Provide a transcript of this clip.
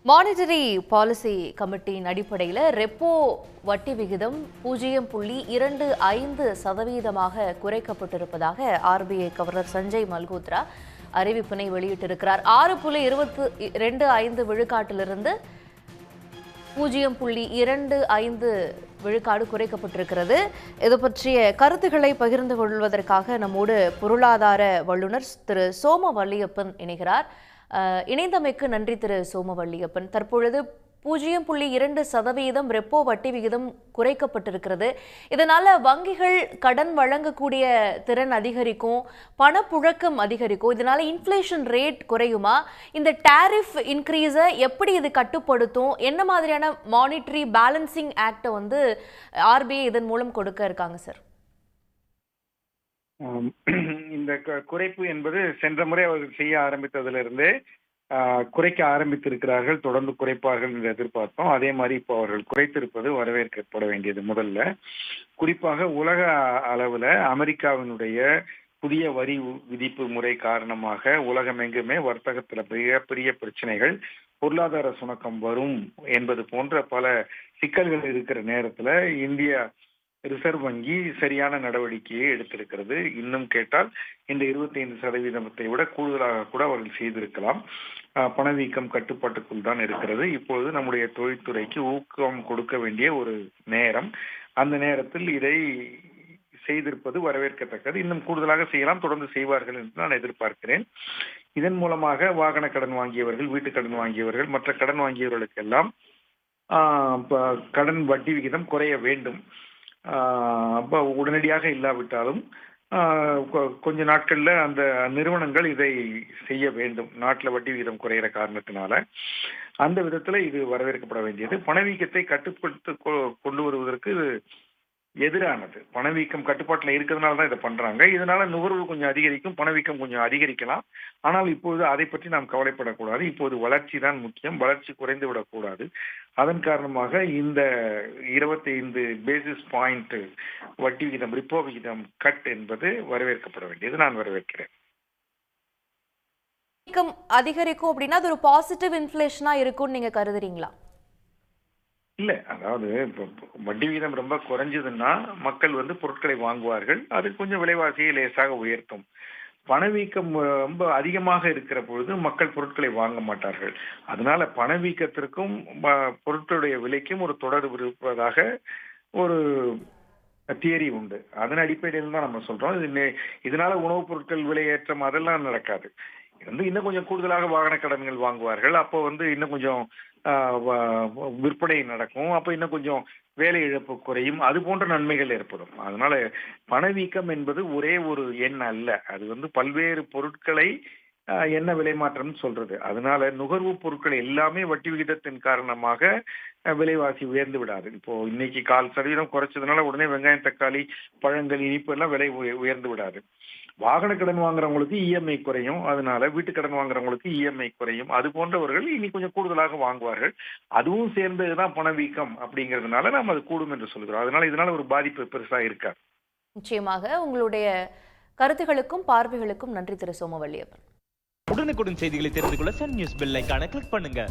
Monetary policy கமிட்டியின் அடிப்படையில் repo வட்டி விகிதம் 0.25% குறைக்கப்பட்டிருப்பதாக ஆர்பிஐ கவர்னர் சஞ்சய் மல்ஹோத்ரா அறிவிப்பினை வெளியிட்டிருக்கிறார். 6.25 விழுக்காட்டிலிருந்து 0.25 விழுக்காடு குறைக்கப்பட்டிருக்கிறது. இது பற்றிய கருத்துக்களை பகிர்ந்து கொள்வதற்காக நம்மோடு பொருளாதார வல்லுநர் திரு சோம வள்ளியப்பன் இணைகிறார். இணைந்தமைக்கு நன்றி திரு சோம வள்ளியப்பன். தற்பொழுது 0.2% ரெப்போ வட்டி விகிதம் குறைக்கப்பட்டிருக்கிறது. இதனால வங்கிகள் கடன் வழங்கக்கூடிய திறன் அதிகரிக்கும், பணப்புழக்கம் அதிகரிக்கும். இதனால இன்ஃப்ளேஷன் ரேட் குறையுமா? இந்த டாரிஃப் இன்க்ரீஸை எப்படி இது கட்டுப்படுத்தும்? என்ன மாதிரியான மானிட்டரி பேலன்சிங் ஆக்டை ஆர்பிஐ இதன் மூலம் கொடுக்க இருக்காங்க சார்? இந்த குறைப்பு என்பது சென்ற முறை அவர்கள் செய்ய ஆரம்பித்ததிலிருந்தே குறைக்க ஆரம்பித்திருக்கிறார்கள். தொடர்ந்து குறைப்பார்கள் என்று எதிர்பார்த்தோம். அதே மாதிரி இப்போ அவர்கள் குறைத்திருப்பது வரவேற்கப்பட வேண்டியது. முதல்ல குறிப்பாக உலக அளவில் அமெரிக்காவினுடைய புதிய வரி விதிப்பு முறை காரணமாக உலகமெங்குமே வர்த்தகத்தில் பெரிய பிரச்சனைகள், பொருளாதார சுணக்கம் வரும் என்பது போன்ற பல சிக்கல்கள் இருக்கிற நேரத்தில் இந்திய ரிசர்வ் வங்கி சரியான நடவடிக்கையை எடுத்திருக்கிறது. இன்னும் கேட்டால் இந்த 25% விட கூடுதலாக கூட அவர்கள் செய்திருக்கலாம். பணவீக்கம் கட்டுப்பாட்டுக்குள் தான் இருக்கிறது. இப்பொழுது நம்முடைய தொழில்துறைக்கு ஊக்கம் கொடுக்க வேண்டிய ஒரு நேரம். அந்த நேரத்தில் இதை செய்திருப்பது வரவேற்கத்தக்கது. இன்னும் கூடுதலாக செய்யலாம், தொடர்ந்து செய்வார்கள் என்று நான் எதிர்பார்க்கிறேன். இதன் மூலமாக வாகன கடன் வாங்கியவர்கள், வீட்டு கடன் வாங்கியவர்கள், மற்ற கடன் வாங்கியவர்களுக்கெல்லாம் கடன் வட்டி விகிதம் குறைய வேண்டும். உடனடியாக இல்லாவிட்டாலும் கொஞ்ச நாட்கள்ல அந்த நிறுவனங்கள் இதை செய்ய வேண்டும். நாட்டில் வட்டி விகிதம் குறைகிற காரணத்தினால அந்த விதத்துல இது வரவேற்கப்பட வேண்டியது. பணவீக்கத்தை கட்டுப்படுத்த கொண்டு வருவதற்கு எதிரானது. பணவீக்கம் கட்டுப்பாட்டில் இருக்கிறதுனால தான் இதை பண்றாங்க. இதனால நுகர்வு கொஞ்சம் அதிகரிக்கும், பணவீக்கம் கொஞ்சம் அதிகரிக்கலாம். ஆனால் இப்போது அதை பற்றி நாம் கவலைப்படக்கூடாது. இப்போது வளர்ச்சி தான் முக்கியம். வளர்ச்சி குறைந்து விடக்கூடாது. அதன் காரணமாக இந்த 25 பேசிஸ் பாயிண்ட் வட்டி விகிதம், ரிப்போ விகிதம் கட் என்பது வரவேற்கப்பட வேண்டியது. நான் வரவேற்கிறேன். அதிகரிக்கும் அப்படின்னா அது ஒரு பாசிட்டிவ் இன்ஃப்ளேஷனா இருக்கும்னு நீங்க கருதுறீங்களா? இல்ல, அதாவது இப்போ வட்டி விகிதம் ரொம்ப குறைஞ்சதுன்னா மக்கள் பொருட்களை வாங்குவார்கள். அது கொஞ்சம் விலைவாசியை லேசாக உயர்த்தும். பணவீக்கம் ரொம்ப அதிகமாக இருக்கிற பொழுது மக்கள் பொருட்களை வாங்க மாட்டார்கள். அதனால பணவீக்கத்திற்கும் பொருட்களுடைய விலைக்கும் ஒரு தொடர்பு இருப்பதாக ஒரு தியரி உண்டு. அதன் அடிப்படையில் தான் நம்ம சொல்றோம். இதனால உணவுப் பொருட்கள் விலையேற்றம் அதெல்லாம் நடக்காது. இன்னும் கொஞ்சம் கூடுதலாக வாகன கடன்கள் வாங்குவார்கள். அப்போ இன்னும் கொஞ்சம் விற்பனை நடக்கும். அப்ப இன்னும் கொஞ்சம் வேலை இழப்பு குறையும். அது போன்ற நன்மைகள் ஏற்படும். அதனால பணவீக்கம் என்பது ஒரே ஒரு எண் அல்ல. அது பல்வேறு பொருட்களை என்ன விலை மாற்றம் சொல்றது. அதனால நுகர்வு பொருட்கள் எல்லாமே வட்டி விகிதத்தின் காரணமாக விலைவாசி உயர்ந்து விடாது. இப்போ இன்னைக்கு 0.25% குறைச்சதுனால உடனே வெங்காயம், தக்காளி, பழங்கள், இனிப்பு எல்லாம் விலை உயர்ந்து விடாது. வாகன கடன் வாங்குறவங்களுக்கு இஎம்ஐ குறையும். அதனால வீட்டு கடன் வாங்குறவங்களுக்கு இஎம்ஐ குறையும். அது போன்றவர்கள் இனி கொஞ்சம் கூடுதலாக வாங்குவார்கள். அதுவும் சேர்ந்ததுதான் பணவீக்கம் அப்படிங்கிறதுனால நாம் அது கூடும் என்று சொல்கிறோம். அதனால இதனால ஒரு பாதிப்பு பெருசா இருக்காது. நிச்சயமாக உங்களுடைய கருத்துகளுக்கும் பார்வைகளுக்கும் நன்றி திரு சோமவள்ளியப்பன். உடனுக்குடன் செய்திகளை தெரிந்து கொள்ள சன் நியூஸ் பெல் ஐகானை கிளிக் பண்ணுங்க.